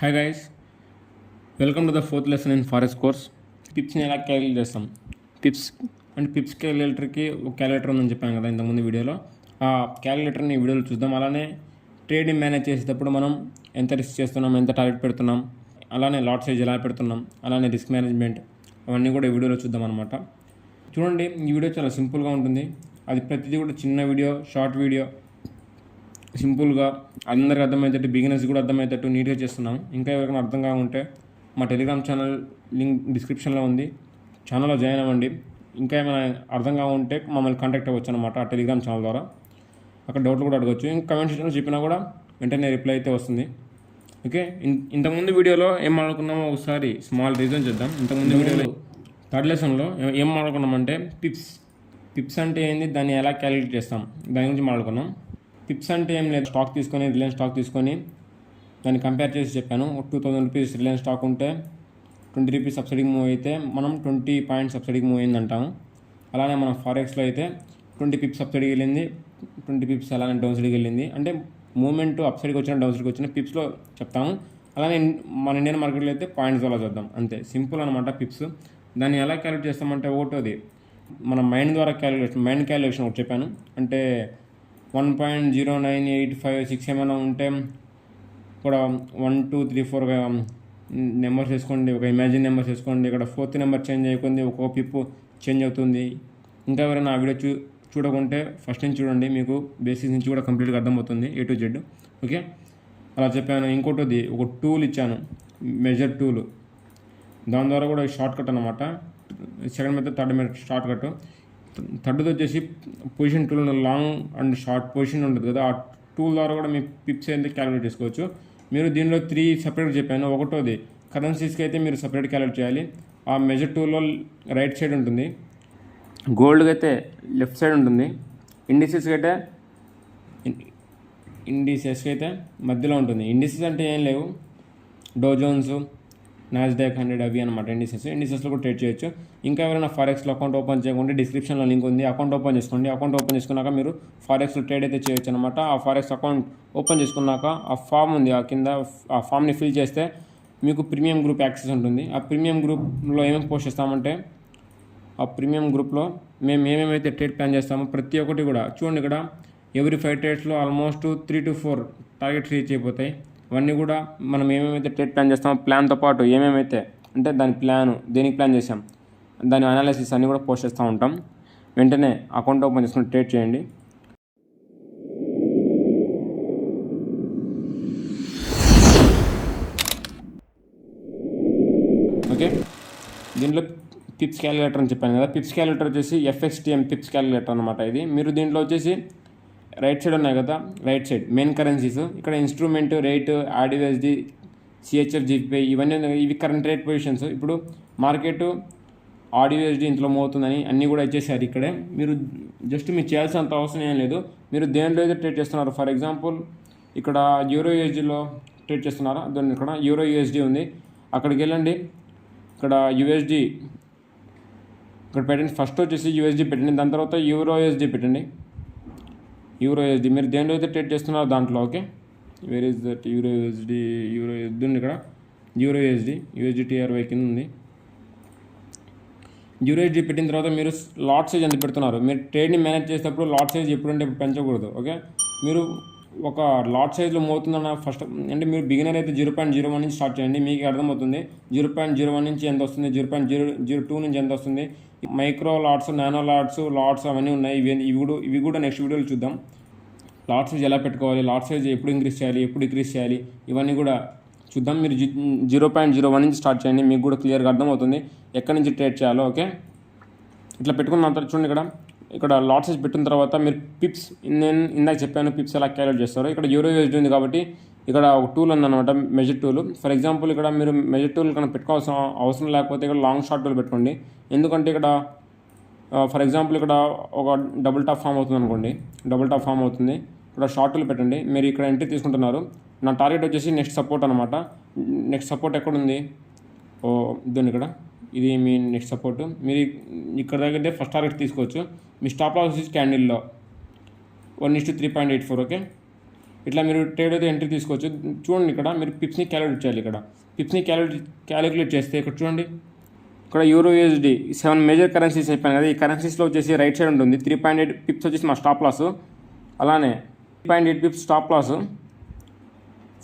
Hi guys, welcome to the fourth lesson in forex course. పిప్స్ని ఎలా calculate చేస్తాం? Pips క్యాలిక్యులేటర్కి ఒక క్యాలిక్యులేటర్ ఉందని చెప్పాను కదా ఇంతకుముందు వీడియోలో. ఆ క్యాలిక్యులేటర్ని వీడియోలో చూద్దాం. అలానే ట్రేడ్ని మేనేజ్ చేసేటప్పుడు మనం ఎంత రిస్క్ చేస్తున్నాం, ఎంత టార్గెట్ పెడుతున్నాం, అలానే లాట్ సైజ్ ఎలా పెడుతున్నాం, అలానే రిస్క్ మేనేజ్మెంట్, అవన్నీ కూడా ఈ వీడియోలో చూద్దాం అనమాట. చూడండి, ఈ వీడియో చాలా సింపుల్గా ఉంటుంది. అది ప్రతిదీ కూడా చిన్న వీడియో, షార్ట్ వీడియో, సింపుల్గా అందరికీ అర్థమయ్యేటట్టు, బిగినర్స్ కూడా అర్థమయ్యేటట్టు నీట్గా చేస్తున్నాం. ఇంకా ఎవరికైనా అర్థం కాకుంటే మా టెలిగ్రామ్ ఛానల్ లింక్ డిస్క్రిప్షన్లో ఉంది, ఛానల్లో జాయిన్ అవ్వండి. ఇంకా ఏమైనా అర్థం కాకుంటే మమ్మల్ని కాంటాక్ట్ అవ్వచ్చు అనమాట ఆ టెలిగ్రామ్ ఛానల్ ద్వారా. అక్కడ డౌట్లు కూడా అడగచ్చు. ఇంకా కమెంట్ సెక్షన్లో చెప్పినా కూడా వెంటనే రిప్లై అయితే వస్తుంది. ఓకే, ఇంతకుముందు వీడియోలో ఏం మాట్లాడుకున్నామో ఒకసారి స్మాల్ రీజన్ చేద్దాం. ఇంతకుముందు వీడియోలో థర్డ్ లెసన్లో ఏం మాట్లాడుకున్నామంటే పిప్స్ అంటే ఏంది, దాన్ని ఎలా క్యాలిక్యులేట్ చేస్తాం, దాని గురించి మాట్లాడుకున్నాం. పిప్స్ అంటే ఏం లేదు, స్టాక్ తీసుకొని, రిలయన్స్ స్టాక్ తీసుకొని దాన్ని కంపేర్ చేసి చెప్పాను. 2000 రూపీస్ రిలయన్స్ స్టాక్ ఉంటే 20 రూపీస్ సబ్సిడీకి మూవ్ అయితే మనం 20 పాయింట్స్ సబ్సిడీకి మూవ్ అయింది అంటాము. అలానే మన ఫారెక్స్లో అయితే 20 పిప్స్ సబ్సిడీకి వెళ్ళింది, 20 పిప్స్ అలానే డౌన్ సైడ్కి వెళ్ళింది. అంటే మూవ్మెంట్ అప్ సైడ్కి వచ్చిన, డౌన్ సైడ్కి వచ్చిన పిప్స్లో చెప్తాము. అలానే మన ఇండియన్ మార్కెట్లో అయితే పాయింట్స్ ద్వారా చూద్దాం. అంతే, సింపుల్ అనమాట పిప్స్. దాన్ని ఎలా క్యాలిక్యులేట్ చేస్తామంటే, ఒకటోది మన మైండ్ ద్వారా మైండ్ క్యాలిక్యులేషన్ ఒకటి చెప్పాను. అంటే 1.09856 ఏమైనా ఉంటే ఇక్కడ 1 2 3 4 నెంబర్స్ వేసుకోండి, ఒక ఇమాజిన్ నెంబర్స్ వేసుకోండి. ఇక్కడ 4th నెంబర్ చేంజ్ అయిపోయింది, ఒక్కో పిప్పు చేంజ్ అవుతుంది. ఇంకా ఎవరైనా ఆ వీడియో చూడకుంటే ఫస్ట్ నుంచి చూడండి, మీకు బేసిక్స్ నుంచి కూడా కంప్లీట్గా అర్థమవుతుంది, A to Z. ఓకే, అలా చెప్పాను. ఇంకోటిది ఒక టూల్ ఇచ్చాను, మెజర్ టూల్. దాని ద్వారా కూడా షార్ట్ కట్ అనమాట. Second method, third method short cut. థర్డ్ది వచ్చేసి position tool, long and short position ఉంటుంది కదా, ఆ టూల్ ద్వారా కూడా మీ పిప్స్ అయితే క్యాలిక్యులేట్ చేసుకోవచ్చు. మీరు దీనిలో 3 సపరేట్ చెప్పాను. ఒకటోది కరెన్సీస్కి అయితే మీరు సపరేట్ క్యాలిక్యులేట్ చేయాలి. ఆ మెజర్ టూల్లో రైట్ సైడ్ ఉంటుంది, గోల్డ్కి అయితే లెఫ్ట్ సైడ్ ఉంటుంది, ఇండిసెస్కి అయితే మధ్యలో ఉంటుంది. ఇండిసెస్ అంటే ఏం లేవు, డో జోన్స్, నాస్డాక్ 100 అవి అనమాట ఇండిసెస్లో కూడా ట్రేడ్ చేయొచ్చు. ఇంకా ఎవరైనా ఫారెక్స్లో అకౌంట్ ఓపెన్ చేయకుంటే డిస్క్రిప్షన్లో లింక్ ఉంది, అకౌంట్ ఓపెన్ చేసుకోండి. అకౌంట్ ఓపెన్ చేసుకున్నాక మీరు ఫారెక్స్లో ట్రేడ్ అయితే చేయొచ్చు అనమాట. ఆ ఫారెక్స్ అకౌంట్ ఓపెన్ చేసుకున్నాక ఆ ఫామ్ ఉంది, ఆ కింద ఆ ఫామ్ని ఫిల్ చేస్తే మీకు ప్రీమియం గ్రూప్ యాక్సెస్ ఉంటుంది. ఆ ప్రీమియం గ్రూప్లో ఏమేమి పోస్ట్ చేస్తామంటే, ఆ ప్రీమియం గ్రూప్లో మేము ఏమేమైతే ట్రేడ్ ప్లాన్ చేస్తామో ప్రతి ఒక్కటి కూడా చూడండి. ఇక్కడ ఎవ్రీ 5 ట్రేడ్స్లో ఆల్మోస్ట్ 3 to 4 టార్గెట్స్ రీచ్ అయిపోతాయి. అవన్నీ కూడా మనం ఏమేమైతే ట్రేడ్ ప్లాన్ చేస్తామో ప్లాన్తో పాటు ఏమేమైతే అంటే దాని ప్లాను, దేనికి ప్లాన్ చేసాం, దాని అనాలిసిస్ అన్నీ కూడా పోస్ట్ చేస్తూ ఉంటాం. వెంటనే అకౌంట్ ఓపెన్ చేసుకుని ట్రేడ్ చేయండి. ఓకే, దీంట్లో పిప్స్ క్యాలిక్యులేటర్ అని చెప్పాను కదా. పిప్స్ క్యాలిక్యులేటర్ వచ్చేసి FXTM పిప్స్ క్యాలిక్యులేటర్ అనమాట ఇది. మీరు దీంట్లో వచ్చేసి రైట్ సైడ్ ఉన్నాయి కదా, రైట్ సైడ్ మెయిన్ కరెన్సీస్, ఇక్కడ instrument, rate, ADUSD, CHF, GPI, ఇవి కరెంట్ రేట్ పొజిషన్స్. ఇప్పుడు మార్కెట్ ADUSD ఇంట్లో మోతుందని అన్నీ కూడా ఇచ్చేసారు ఇక్కడే. మీరు జస్ట్ మీరు చేయాల్సినంత అవసరం ఏం లేదు. మీరు దేంట్లో అయితే ట్రేడ్ చేస్తున్నారు, ఫర్ ఎగ్జాంపుల్ ఇక్కడ EURUSDలో ట్రేడ్ చేస్తున్నారా, దాన్ని ఇక్కడ EURUSD ఉంది, అక్కడికి వెళ్ళండి. ఇక్కడ USD ఇక్కడ పెట్టండి. ఫస్ట్ వచ్చేసి USD పెట్టండి, దాని తర్వాత EURUSD పెట్టండి. EURUSD మీరు దేంట్లో అయితే ట్రేడ్ చేస్తున్నారో దాంట్లో. Okay, where is that EURUSD ఉంది ఇక్కడ, EURUSD USDTRY కింద ఉంది. EURUSD పెట్టిన తర్వాత మీరు లాట్ సైజ్ ఎంత పెడుతున్నారు, మీరు ట్రేడ్ని మేనేజ్ చేసేటప్పుడు లాట్ సైజ్ ఎప్పుడంటే పెంచకూడదు. ఓకే, మీరు ఒక లాట్ సైజ్లో మోతుందన్న ఫస్ట్ అంటే మీరు బిగినర్ అయితే 0.01 నుంచి స్టార్ట్ చేయండి, మీకు అర్థమవుతుంది. 0.01 నుంచి ఎంత వస్తుంది, 0.002 నుంచి ఎంత వస్తుంది. మైక్రో లాట్స్, నానో లాట్స్ అవన్నీ ఉన్నాయి. ఇవి కూడా నెక్స్ట్ వీడియోలో చూద్దాం. లాట్ సైజ్ ఎలా పెట్టుకోవాలి, లాట్ సైజ్ ఎప్పుడు ఇంక్రీజ్ చేయాలి, ఎప్పుడు డిక్రీజ్ చేయాలి, ఇవన్నీ కూడా చూద్దాం. మీరు 0.01 నుంచి స్టార్ట్ చేయండి, మీకు కూడా క్లియర్గా అర్థమవుతుంది ఎక్కడి నుంచి ట్రేడ్ చేయాలో. ఓకే, ఇట్లా పెట్టుకున్న తర్వాత చూడండి, ఇక్కడ లాట్ సైజ్ పెట్టిన తర్వాత మీరు పిప్స్, నేను ఇందాక చెప్పాను పిప్స్ ఎలా క్యాలిక్యులేట్ చేస్తారో. ఇక్కడ EURUSD ఉంది కాబట్టి ఇక్కడ ఒక టూల్ ఉందన్నమాట, మెజర్ టూల్. ఫర్ ఎగ్జాంపుల్ ఇక్కడ మీరు మెజర్ టూల్ కన్నా పెట్టుకోవాల్సిన అవసరం లేకపోతే ఇక్కడ లాంగ్ షార్ట్ టూల్ పెట్టుకోండి. ఎందుకంటే ఇక్కడ ఫర్ ఎగ్జాంపుల్ ఇక్కడ ఒక డబుల్ టాప్ ఫామ్ అవుతుంది అనుకోండి, ఇక్కడ షార్ట్ టూల్ పెట్టండి. మీరు ఇక్కడ ఎంట్రీ తీసుకుంటున్నారు. నా టార్గెట్ వచ్చేసి నెక్స్ట్ సపోర్ట్ అనమాట. నెక్స్ట్ సపోర్ట్ ఎక్కడుంది, ఇదండి ఇక్కడ, ఇది మీ నెక్స్ట్ సపోర్ట్. మీరు ఇక్కడ దగ్గర ఫస్ట్ టార్గెట్ తీసుకోవచ్చు. మీ స్టాప్ లాస్ వచ్చేసి క్యాండిల్లో 1:3.84. ఓకే, ఇట్లా మీరు ట్రేడ్ అయితే ఎంట్రీ తీసుకోవచ్చు. చూడండి ఇక్కడ మీరు పిప్స్ని క్యాలిక్యులేట్ చేయాలి. ఇక్కడ పిప్స్ని క్యాలిక్యులేట్ చేస్తే ఇక్కడ చూడండి, ఇక్కడ యూరో యూఎస్డి 7 మేజర్ కరెన్సీస్ అయిపోయాయి కదా. ఈ కరెన్సీస్లో వచ్చేసి రైట్ సైడ్ ఉంటుంది 3.8 పిప్స్ వచ్చేసి మా స్టాప్ లాస్, అలానే 3.8 పిప్స్ స్టాప్ లాస్,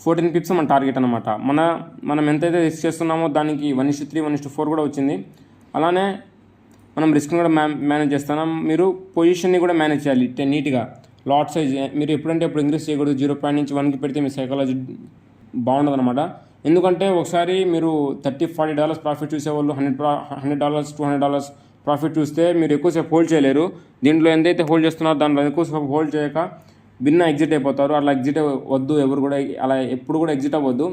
14 పిప్స్ మన టార్గెట్ అనమాట. మనం ఎంతైతే రిస్క్ చేస్తున్నామో దానికి 1:3 1:4 కూడా వచ్చింది. అలానే మనం రిస్క్ని కూడా మేనేజ్ చేస్తున్నాం. మీరు పొజిషన్ని కూడా మేనేజ్ చేయాలి నీట్గా. లాట్ సైజ్ మీరు ఎప్పుడంటే ఎప్పుడు ఇంక్రీజ్ చేయకూడదు. 0 నుంచి 1కి పెడితే మీ సైకాలజీ బాగుండదు అనమాట. ఎందుకంటే ఒకసారి మీరు $30-40 ప్రాఫిట్ చూసేవాళ్ళు $100 $200 ప్రాఫిట్ చూస్తే మీరు ఎక్కువసేపు హోల్డ్ చేయలేరు. దీంట్లో ఎంతైతే హోల్డ్ చేస్తున్నారో దాంట్లో ఎక్కువసేపు హోల్డ్ చేయక భిన్న ఎగ్జిట్ అయిపోతారు. అలా ఎగ్జిట్ వద్దు, ఎవరు కూడా అలా ఎప్పుడు కూడా ఎగ్జిట్ అవ్వద్దు.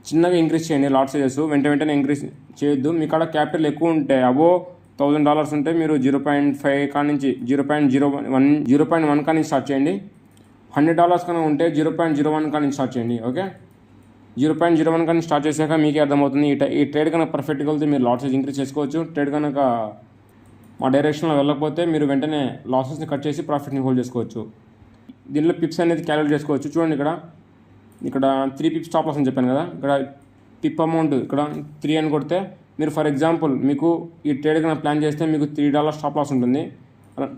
చిన్నగా ఇంక్రీజ్ చేయండి లాట్ సైజెస్, వెంటనే ఇంక్రీజ్ చేయొద్దు. మీ కాడ క్యాపిటల్ ఎక్కువ ఉంటే అబో $1,000 ఉంటే మీరు 0.5 కానించి 0.1 కానించి స్టార్ట్ చేయండి. $100 కన్నా ఉంటే 0.01 కానించి స్టార్ట్ చేయండి. ఓకే, 0.01 కానీ స్టార్ట్ చేశాక మీకే అర్థమవుతుంది. ఈ ట్రేడ్ కనుక పర్ఫెక్ట్గా వెళ్తే మీరు లాట్ సైజ్ ఇంక్రీజ్ చేసుకోవచ్చు. ట్రేడ్ కనుక మా డైరెక్షన్లో వెళ్ళకపోతే మీరు వెంటనే లాసెస్ని కట్ చేసి ప్రాఫిట్ని హోల్డ్ చేసుకోవచ్చు. దీనిలో పిప్స్ అనేది క్యాలిక్యులేట్ చేసుకోవచ్చు. చూడండి ఇక్కడ 3 పిప్స్ స్టాప్ లాస్ అని చెప్పాను కదా. ఇక్కడ పిప్ అమౌంట్ ఇక్కడ 3 అని కొడితే మీరు ఫర్ ఎగ్జాంపుల్ మీకు ఈ ట్రేడ్ కనుక ప్లాన్ చేస్తే మీకు $3 స్టాప్ లాస్ ఉంటుంది.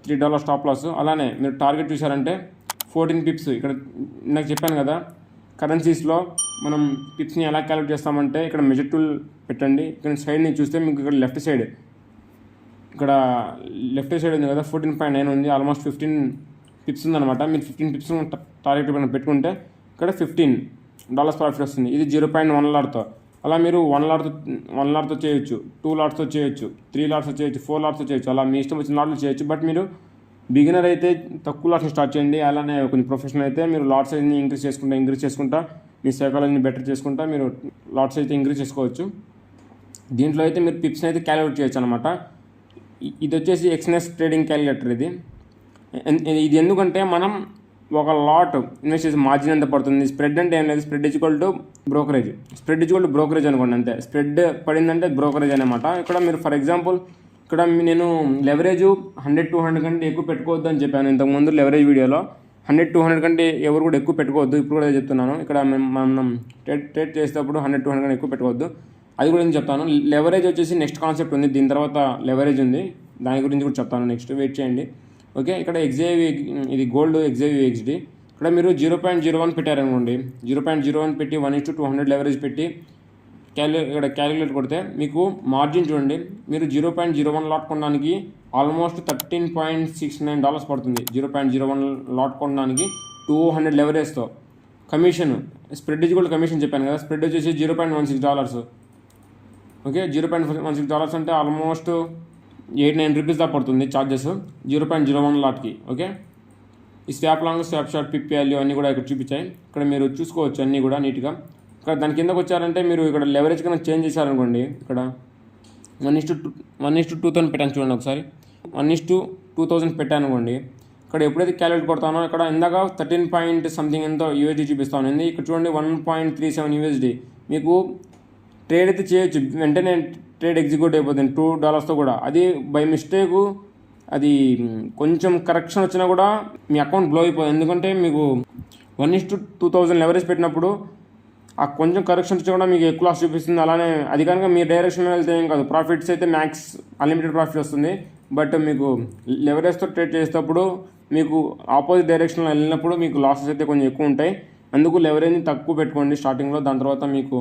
$3 స్టాప్ లాస్. అలానే మీరు టార్గెట్ చూసారంటే 14 పిప్స్. ఇక్కడ నాకు చెప్పాను కదా కరెన్సీస్లో మనం పిప్స్ని ఎలా క్యాలిక్యులేట్ చేస్తామంటే ఇక్కడ మెజర్ టూల్ పెట్టండి. ఇక్కడ సైడ్ని చూస్తే మీకు ఇక్కడ లెఫ్ట్ సైడ్ ఉంది కదా 14.9 ఉంది. ఆల్మోస్ట్ 15 పిప్స్ ఉందన్నమాట. మీరు 15 పిప్స్ టార్గెట్ పెట్టుకుంటే ఇక్కడ $15 ప్రాఫిట్ వస్తుంది. ఇది 0.1 లాట్తో. అలా మీరు 1 లాట్తో చేయొచ్చు, 2 లాట్స్తో చేయొచ్చు, 3 లాట్స్తో చేయొచ్చు, 4 లాట్స్తో చేయొచ్చు. అలా మీ ఇష్టం వచ్చిన లాట్లు చేయొచ్చు. బట్ మీరు బిగినర్ అయితే తక్కువ లాట్స్ని స్టార్ట్ చేయండి. అలానే కొంచెం ప్రొఫెషనల్ అయితే మీరు లాట్ సైజ్ని ఇంక్రీజ్ చేసుకుంటా మీ సైకాలజీని బెటర్ చేసుకుంటా మీరు లాట్ సైజ్ అయితే ఇంక్రీజ్ చేసుకోవచ్చు. దీంట్లో అయితే మీరు పిప్స్ని అయితే క్యాలిక్యులేట్ చేయొచ్చు అనమాట. ఇది వచ్చేసి ఎక్స్నెస్ ట్రేడింగ్ క్యాలిక్యులేటర్. ఇది ఎందుకంటే మనం ఒక లాట్ ఇన్వెస్ట్ చేసి మార్జిన్ ఎంత పడుతుంది, స్ప్రెడ్ అంటే ఏం లేదు, స్ప్రెడ్ ఈక్వల్ టు బ్రోకరేజ్ అనుకోండి అంతే. స్ప్రెడ్ పడిందంటే బ్రోకరేజ్ అనమాట. ఇక్కడ మీరు ఫర్ ఎగ్జాంపుల్ ఇక్కడ నేను లెవరేజ్ 100-200 కంటే ఎక్కువ పెట్టుకోవద్దు అని చెప్పాను ఇంతకుముందు లెవరేజ్ వీడియోలో. 100-200 కంటే ఎవరు కూడా ఎక్కువ పెట్టుకోవద్దు. ఇప్పుడు కూడా చెప్తున్నాను. ఇక్కడ మనం ట్రేడ్ చేసేటప్పుడు 100-200 కంటే ఎక్కువ పెట్టుకోవద్దు. అది కూడా నేను చెప్తాను. లెవరేజ్ వచ్చేసి నెక్స్ట్ కాన్సెప్ట్ ఉంది, దీని తర్వాత లెవరేజ్ ఉంది, దాని గురించి కూడా చెప్తాను నెక్స్ట్. వెయిట్ చేయండి. ఓకే, ఇక్కడ ఇది గోల్డ్ XAVXD. ఇక్కడ మీరు 0.01 పెట్టారనుకోండి. 0.01 పెట్టి 1:200 లెవరేజ్ పెట్టి ఇక్కడ క్యాలిక్యులేట్ కొడితే మీకు మార్జిన్ చూడండి. మీరు 0.01 లాట్ కొనడానికి ఆల్మోస్ట్ $13.69 పడుతుంది. 0.01 లాట్ కొనడానికి 200 లెవరేజ్తో. కమిషన్ స్ప్రెడ్ ఈక్వల్ కమిషన్ చెప్పాను కదా. స్ప్రెడ్ వచ్చేసి $0.16. ఓకే, $0.16 అంటే ఆల్మోస్ట్ 8-9 రూపీస్ దాకా పడుతుంది ఛార్జెస్ 0.01 లాట్కి. ఓకే, ఈ swap long, swap short, pip value అన్నీ కూడా ఇక్కడ చూపించాయి. ఇక్కడ మీరు చూసుకోవచ్చు అన్నీ కూడా నీట్గా. ఇక్కడ దాని కిందకు వచ్చారంటే మీరు ఇక్కడ లెవరేజ్ కన్నా చేంజ్ చేశారనుకోండి. ఇక్కడ 1:2000 పెట్టాను చూడండి ఒకసారి. 1:2000 పెట్టాను అనుకోండి. ఇక్కడ ఎప్పుడైతే క్యాలిక్యులేట్ కొడతానో ఇక్కడ ఇందాక 13 పాయింట్ సంథింగ్ ఎంతో USD చూపిస్తాను. ఇక్కడ చూడండి 1.37 USD. మీకు ట్రేడ్ అయితే చేయొచ్చు, వెంటనే ట్రేడ్ ఎగ్జిక్యూట్ అయిపోతుంది $2తో కూడా. అది బై మిస్టేక్ అది కొంచెం కరెక్షన్ వచ్చినా కూడా మీ అకౌంట్ బ్లో అయిపోతుంది. ఎందుకంటే మీకు 1:2000 లెవరేజ్ పెట్టినప్పుడు ఆ కొంచెం కరెక్షన్ వచ్చి కూడా మీకు ఎక్కువ లాస్ చూపిస్తుంది. అలానే అది కనుక మీ డైరెక్షన్లో వెళ్తే ఏం కాదు, ప్రాఫిట్స్ అయితే మ్యాక్స్ అన్లిమిటెడ్ ప్రాఫిట్ వస్తుంది. బట్ మీకు లెవరేజ్తో ట్రేడ్ చేసేటప్పుడు మీకు ఆపోజిట్ డైరెక్షన్లో వెళ్ళినప్పుడు మీకు లాసెస్ అయితే కొంచెం ఎక్కువ ఉంటాయి. అందుకు లెవరేజ్ని తక్కువ పెట్టుకోండి స్టార్టింగ్లో. దాని తర్వాత మీకు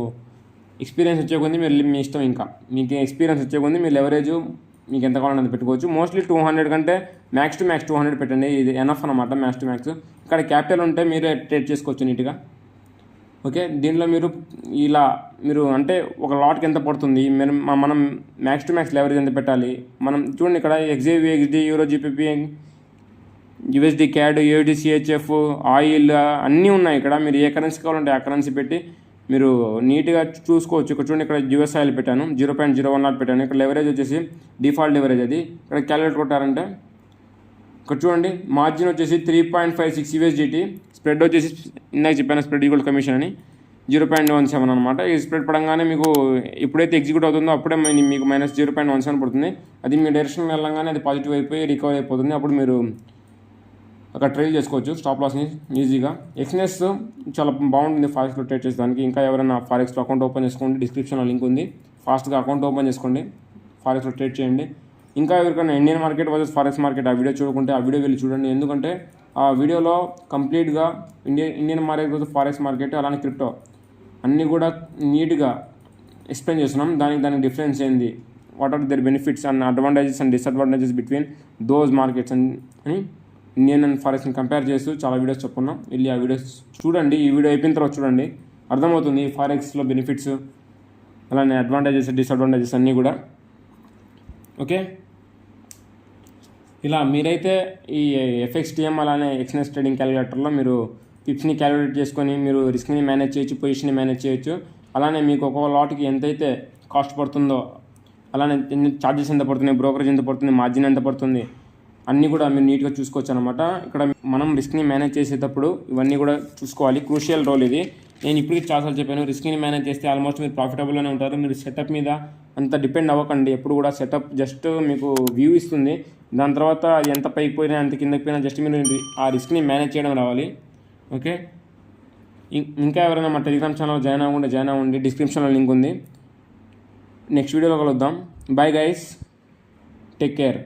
ఎక్స్పీరియన్స్ వచ్చే కొద్ది మీరు మీ ఇష్టం. ఇంకా మీకు ఎక్స్పీరియన్స్ వచ్చే కొద్ది మీరు లెవరేజ్ మీకు ఎంత కావాలని అంత పెట్టుకోవచ్చు. మోస్ట్లీ 200 కంటే మ్యాక్స్ టు మ్యాక్స్ 200 పెట్టండి. ఇది ఎనఫ్ అనమాట, మ్యాక్స్ టు మ్యాక్స్. ఇక్కడ క్యాపిటల్ ఉంటే మీరే ట్రేడ్ చేసుకోవచ్చు నీట్గా. ఓకే, దీనిలో మీరు అంటే ఒక లాట్కి ఎంత పడుతుంది, మనం మ్యాక్స్ టు మ్యాక్స్ లెవరేజ్ ఎంత పెట్టాలి. మనం చూడండి ఇక్కడ XAVXD, euro GBP, USD CAD, USD CHF, oil అన్నీ ఉన్నాయి. ఇక్కడ మీరు ఏ కరెన్సీ కావాలంటే ఆ కరెన్సీ పెట్టి మీరు నీట్గా చూసుకోవచ్చు. ఇక్కడ చూడండి, ఇక్కడ US ఆయిల్ పెట్టాను, 0.01 లాట్ పెట్టాను. ఇక్కడ లెవరేజ్ వచ్చేసి డిఫాల్ట్ లెవరేజ్. అది ఇక్కడ క్యాలిక్యులేట్ కొట్టారంటే ఇక్కడ చూడండి మార్జిన్ వచ్చేసి 3.56 USDT. స్ప్రెడ్ వచ్చేసి ఇందాక చెప్పాను స్ప్రెడ్ ఈక్వల్ కమిషన్ అని 0.17 అనమాట. ఈ స్ప్రెడ్ పడంగానే మీకు ఎప్పుడైతే ఎగ్జిక్యూట్ అవుతుందో అప్పుడే మీకు -0.17 పడుతుంది. అది మీ డైరెక్షన్ వెళ్ళంగానే అది పాజిటివ్ అయిపోయి రికవర్ అయిపోతుంది. అప్పుడు మీరు అక్కడ ట్రైల్ చేసుకోవచ్చు స్టాప్ లాస్ని ఈజీగా. ఎక్స్నెస్ చాలా బాగుంటుంది ఫారెక్స్లో ట్రేడ్ చేసేదానికి. ఇంకా ఎవరైనా ఫారెక్స్లో అకౌంట్ ఓపెన్ చేసుకోండి, డిస్క్రిప్షన్లో లింక్ ఉంది, ఫాస్ట్గా అకౌంట్ ఓపెన్ చేసుకోండి, ఫారెక్స్లో ట్రేడ్ చేయండి. ఇంకా ఎవరికైనా Indian market versus forex market ఆ వీడియో చూడకుంటే ఆ వీడియో వెళ్ళి చూడండి. ఎందుకంటే ఆ వీడియోలో కంప్లీట్గా Indian market versus forex market అలానే క్రిప్టో అన్నీ కూడా నీట్గా ఎక్స్ప్లెయిన్ చేస్తున్నాం. దానికి డిఫరెన్స్ ఏంది, what are their benefits and advantages and disadvantages between those markets అని ఇండియన్ అండ్ ఫారెక్స్ని కంపేర్ చేస్తూ చాలా వీడియోస్ చెప్పుకున్నాం. వెళ్ళి ఆ వీడియోస్ చూడండి. ఈ వీడియో అయిపోయిన తర్వాత చూడండి, అర్థమవుతుంది ఫారెక్స్లో బెనిఫిట్స్ అలానే అడ్వాంటేజెస్ డిసడ్వాంటేజెస్ అన్నీ కూడా. ఓకే, ఇలా మీరైతే ఈ FXTM అలానే ఎక్స్నెస్ ట్రేడింగ్ క్యాలిక్యులేటర్లో మీరు పిప్స్ని క్యాలిక్యులేట్ చేసుకొని మీరు రిస్క్ని మేనేజ్ చేయొచ్చు, పొజిషన్ని మేనేజ్ చేయొచ్చు. అలానే మీకు ఒక్కొక్క లాట్కి ఎంతైతే కాస్ట్ పడుతుందో, అలానే ఛార్జెస్ ఎంత పడుతున్నాయి, బ్రోకరేజ్ ఎంత పడుతుంది, మార్జిన్ ఎంత పడుతుంది, అన్నీ కూడా మీరు నీట్గా చూసుకోవచ్చు అనమాట. ఇక్కడ మనం రిస్క్ని మేనేజ్ చేసేటప్పుడు ఇవన్నీ కూడా చూసుకోవాలి. క్రూషియల్ రోల్ ఇది. నేను ఇప్పటికీ చాలాసార్లు చెప్పాను, రిస్క్ని మేనేజ్ చేస్తే ఆల్మోస్ట్ మీరు ప్రాఫిటబుల్గానే ఉంటారు. మీరు సెటప్ మీద అంత డిపెండ్ అవ్వకండి. ఎప్పుడు కూడా సెటప్ జస్ట్ మీకు వ్యూ ఇస్తుంది, దాని తర్వాత ఎంత పైకి పోయినా ఎంత కిందకి పోయినా జస్ట్ మీరు ఆ రిస్క్ని మేనేజ్ చేయడం రావాలి. ఓకే, ఇంకా ఎవరైనా మా టెలిగ్రామ్ ఛానల్ జాయిన్ అవ్వండి, డిస్క్రిప్షన్లో లింక్ ఉంది. నెక్స్ట్ వీడియోలో కలుద్దాం. Bye guys, take care.